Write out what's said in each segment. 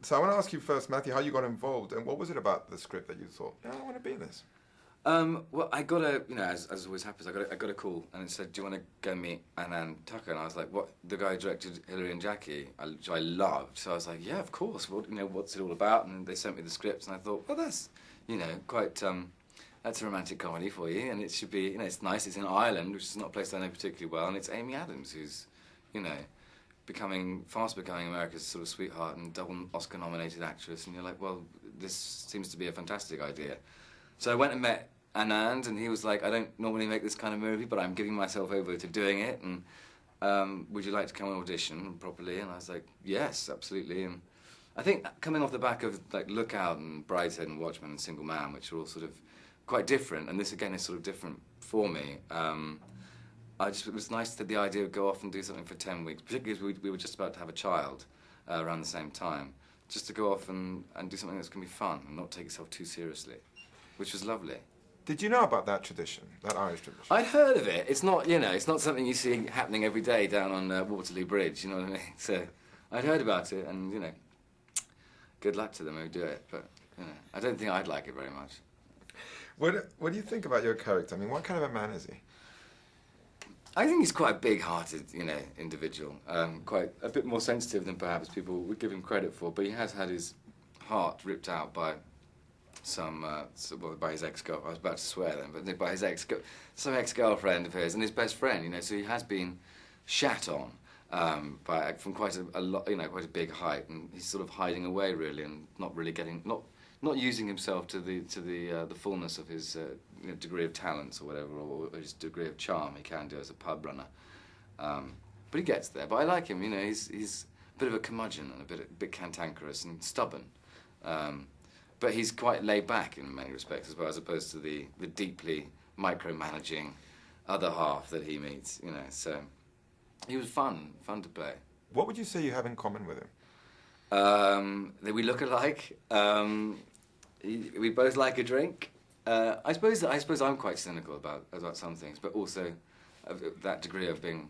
So I want to ask you first, Matthew, how you got involved and what was it about the script that you thought, yeah, I want to be in this? Well, I got a, you know, as always happens, I got a call and it said, do you want to go meet Anand Tucker? And I was like, what? The guy who directed Hilary and Jackie, which I loved. So I was like, yeah, of course. What, you know, what's it all about? And they sent me the script and I thought, well, that's, you know, quite, that's a romantic comedy for you. And it should be, you know, it's nice. It's in Ireland, which is not a place I know particularly well. And it's Amy Adams, who's, you know, fast becoming America's sort of sweetheart and double Oscar-nominated actress. And you're like, well, this seems to be a fantastic idea. So I went and met Anand, and he was like, I don't normally make this kind of movie, but I'm giving myself over to doing it, and would you like to come and audition properly? And I was like, yes, absolutely. And I think coming off the back of like Lookout and Brideshead and Watchmen and Single Man, which are all sort of quite different, and this again is sort of different for me, it was nice that the idea of go off and do something for 10 weeks, particularly as we were just about to have a child around the same time, just to go off and do something that's going to be fun and not take itself too seriously, which was lovely. Did you know about that tradition, that Irish tradition? I'd heard of it. It's not, you know, it's not something you see happening every day down on Waterloo Bridge, you know what I mean? So I'd heard about it, and, you know, good luck to them who do it, but, you know, I don't think I'd like it very much. What do you think about your character? I mean, what kind of a man is he? I think he's quite a big-hearted, you know, individual. Quite a bit more sensitive than perhaps people would give him credit for, but he has had his heart ripped out by by his ex-girlfriend. I was about to swear then, but by his some ex-girlfriend of his and his best friend, you know. So he has been shat on from quite a lot, you know, quite a big height, and he's sort of hiding away really, and not really not using himself to the fullness of his you know, degree of talents or whatever, or his degree of charm he can do as a pub runner. But he gets there. But I like him. You know, he's a bit of a curmudgeon and a bit cantankerous and stubborn. But he's quite laid back in many respects as well, as opposed to the deeply micromanaging other half that he meets. You know, so he was fun to play. What would you say you have in common with him? That we look alike. We both like a drink. I suppose I'm quite cynical about some things, but also that degree of being.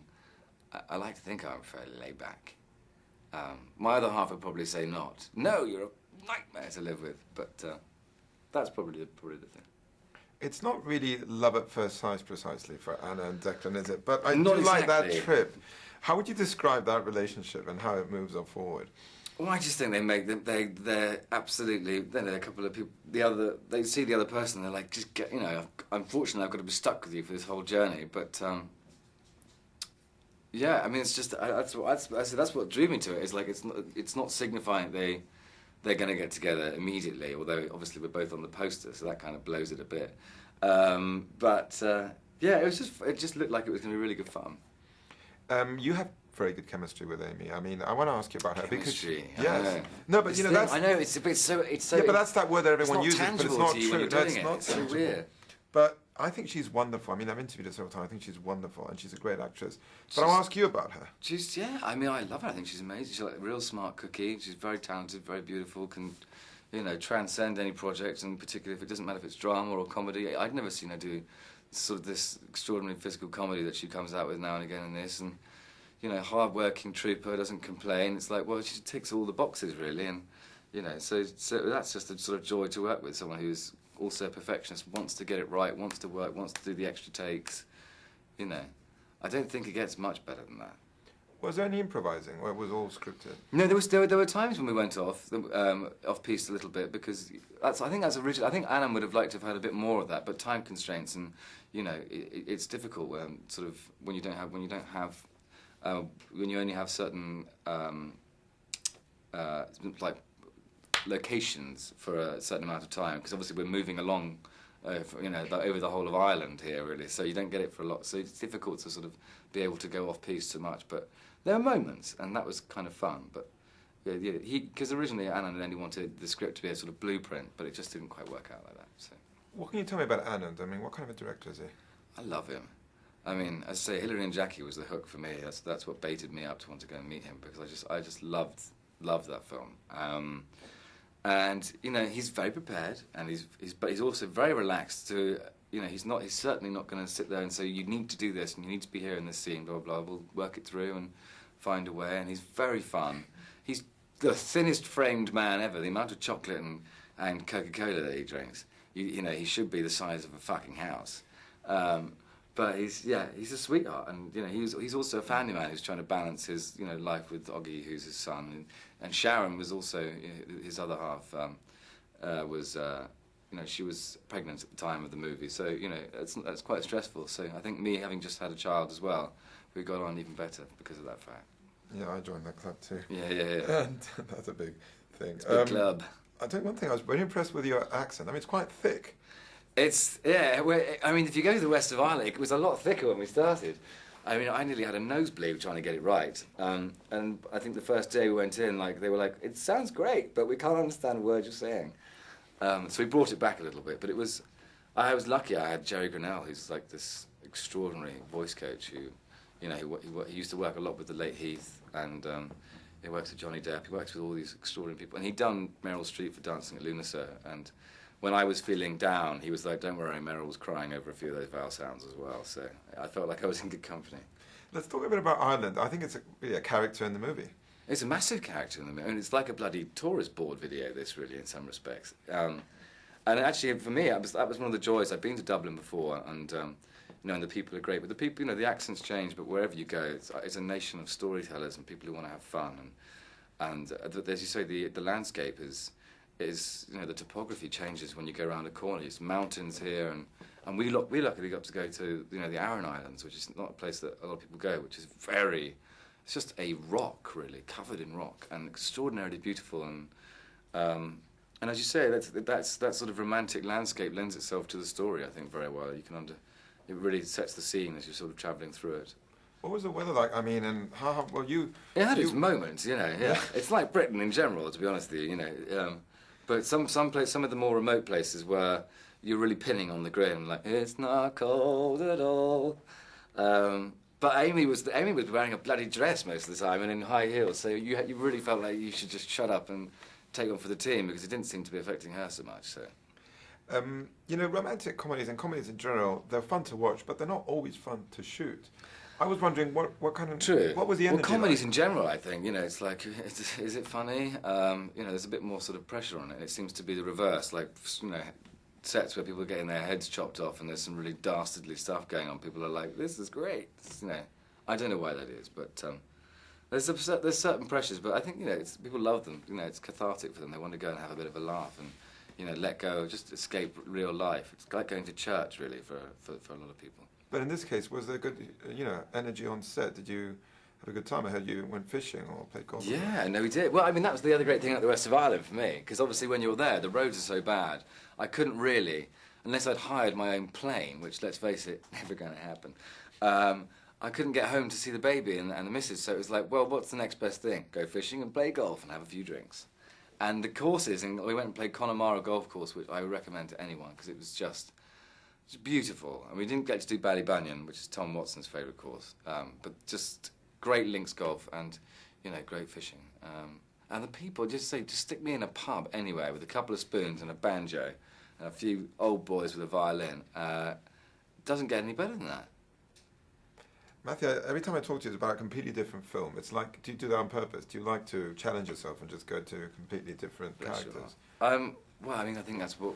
I like to think I'm fairly laid back. My other half would probably say not. No, you're a nightmare to live with. But that's probably the thing. It's not really love at first sight precisely for Anna and Declan, is it? But I Not do like that exactly. trip. How would you describe that relationship and how it moves on forward? Well, I just think they make them. They're absolutely. Then there are a couple of people. They see the other person. They're like, just get. You know, unfortunately, I've got to be stuck with you for this whole journey. But yeah, I mean, it's just that's what drew me to it. Is like it's not signifying they're going to get together immediately. Although obviously we're both on the poster, so that kind of blows it a bit. Yeah, it just looked like it was going to be really good fun. You have very good chemistry with Amy. I mean, I want to ask you about her Chemistry, because yes, no, but you know that's I know it's a bit so yeah, but that's that word that everyone it's uses, not but it's tangible not to you true. when you're doing That's it. not It's so tangible. weird. But I think she's wonderful. I mean, I've interviewed her several times. I think she's wonderful, and she's a great actress. But I'll ask you about her. Yeah. I mean, I love her. I think she's amazing. She's like a real smart cookie. She's very talented, very beautiful. Can, you know, transcend any project, and particularly if it doesn't matter if it's drama or comedy. I'd never seen her do sort of this extraordinary physical comedy that she comes out with now and again in this, and you know, hard-working trooper, doesn't complain. It's like, well, she ticks all the boxes really, and you know, so that's just a sort of joy to work with someone who's also a perfectionist, wants to get it right, wants to work, wants to do the extra takes. You know, I don't think it gets much better than that. Was there any improvising, or it was all scripted? No, there were times when we went off piece a little bit because I think that's original. I think Anna would have liked to have had a bit more of that, but time constraints and you know it's difficult when sort of when you only have certain like locations for a certain amount of time, because obviously we're moving along, you know, over the whole of Ireland here really, so you don't get it for a lot. So it's difficult to sort of be able to go off piece so much, but there are moments, and that was kind of fun. But yeah, because originally Anand only wanted the script to be a sort of blueprint, but it just didn't quite work out like that. So. What can you tell me about Anand? I mean, what kind of a director is he? I love him. I mean, as I say, Hilary and Jackie was the hook for me. That's what baited me up to want to go and meet him, because I just loved that film. And you know, he's very prepared, and but he's also very relaxed. To you know, he's certainly not going to sit there and say you need to do this and you need to be here in this scene. Blah blah blah. We'll work it through and find a way. And he's very fun. He's the thinnest framed man ever. The amount of chocolate and Coca-Cola that he drinks, you know, he should be the size of a fucking house. But he's a sweetheart, and you know, he's also a family man who's trying to balance his, you know, life with Oggy, who's his son, and Sharon was also, you know, his other half. You know, she was pregnant at the time of the movie, so you know, that's quite stressful. So I think me having just had a child as well, we got on even better because of that fact. Yeah, I joined that club too. Yeah. And that's a big thing. It's a big club. I tell you one thing, I was very impressed with your accent. I mean, it's quite thick. It's, yeah, I mean, if you go to the west of Ireland, it was a lot thicker when we started. I mean, I nearly had a nosebleed trying to get it right. And I think the first day we went in, like, they were like, it sounds great, but we can't understand a word you're saying. So we brought it back a little bit, but I was lucky. I had Jerry Grinnell, who's like this extraordinary voice coach who, you know, he used to work a lot with the late Heath, and he works with Johnny Depp. He works with all these extraordinary people, and he'd done Meryl Streep for Dancing at Lunasa, and when I was feeling down, he was like, don't worry, Meryl was crying over a few of those vowel sounds as well, so I felt like I was in good company. Let's talk a bit about Ireland. I think it's really a character in the movie. It's a massive character in the movie. I mean, it's like a bloody tourist board video, this, really, in some respects. And actually, for me, that was one of the joys. I've been to Dublin before, and you know, and the people are great. But the people, you know, the accents change, but wherever you go, it's a nation of storytellers and people who want to have fun. And as you say, the landscape is, you know, the topography changes when you go around a corner. It's mountains here, and we luckily got to go to, you know, the Aran Islands, which is not a place that a lot of people go, which is it's just a rock, really, covered in rock, and extraordinarily beautiful. And as you say, that sort of romantic landscape lends itself to the story, I think, very well. It really sets the scene as you're sort of travelling through it. What was the weather like? I mean, and how well you... It had its moments, you know. Yeah, it's like Britain in general, to be honest with you, you know. But some of the more remote places where you're really pinning on the grin, like it's not cold at all. But Amy was wearing a bloody dress most of the time and in high heels, so you really felt like you should just shut up and take one for the team because it didn't seem to be affecting her so much. So. You know, romantic comedies and comedies in general, they're fun to watch, but they're not always fun to shoot. I was wondering what kind of... True. What was the energy comedies like? in general, I think, you know, it's like, is it funny? You know, there's a bit more sort of pressure on it. It seems to be the reverse, like, you know, sets where people are getting their heads chopped off and there's some really dastardly stuff going on. People are like, this is great. You know, I don't know why that is, but there's certain pressures, but I think, you know, people love them. You know, it's cathartic for them. They want to go and have a bit of a laugh and, you know, let go, just escape real life. It's like going to church, really, for a lot of people. But in this case, was there good, you know, energy on set? Did you have a good time? I heard you went fishing or played golf. Yeah, no, we did. Well, I mean, that was the other great thing about the west of Ireland for me, because obviously when you're there, the roads are so bad, I couldn't really, unless I'd hired my own plane, which, let's face it, never going to happen, I couldn't get home to see the baby and the missus, so it was like, well, what's the next best thing? Go fishing and play golf and have a few drinks. And the courses, and we went and played Connemara Golf Course, which I would recommend to anyone, because it was just... It's beautiful, and we didn't get to do Ballybunion, which is Tom Watson's favourite course, but just great links golf and, you know, great fishing. And the people just stick me in a pub anywhere with a couple of spoons and a banjo and a few old boys with a violin. Doesn't get any better than that. Matthew, every time I talk to you, it's about a completely different film. It's like, do you do that on purpose? Do you like to challenge yourself and just go to completely different characters? Well, I mean, I think that's what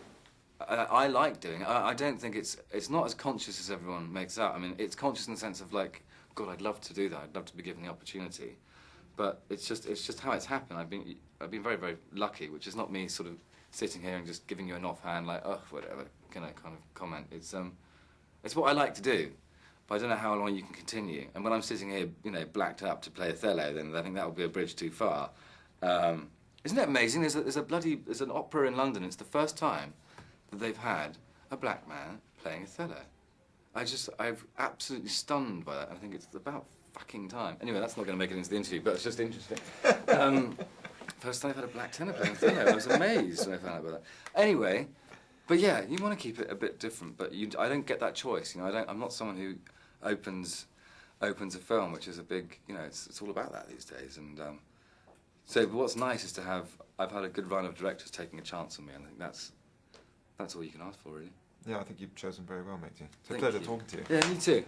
I like doing. I don't think it's not as conscious as everyone makes out. I mean, it's conscious in the sense of like, God, I'd love to do that. I'd love to be given the opportunity, but it's just how it's happened. I've been very, very lucky, which is not me sort of sitting here and just giving you an offhand like, oh, whatever, kind of comment. It's what I like to do, but I don't know how long you can continue. And when I'm sitting here, you know, blacked up to play Othello, then I think that would be a bridge too far. Isn't it amazing? There's an opera in London. It's the first time that they've had a black man playing Othello. I'm absolutely stunned by that. I think it's about fucking time. Anyway, that's not going to make it into the interview, but it's just interesting. First time I've had a black tenor playing Othello. I was amazed when I found out about that. Anyway, but yeah, you want to keep it a bit different, but I don't get that choice. You know, I'm not someone who opens a film, which is a big, you know, it's all about that these days. And so what's nice is I've had a good run of directors taking a chance on me, and I think that's all you can ask for, really. Yeah, I think you've chosen very well, matey. It's a pleasure talking to you. Yeah, me too.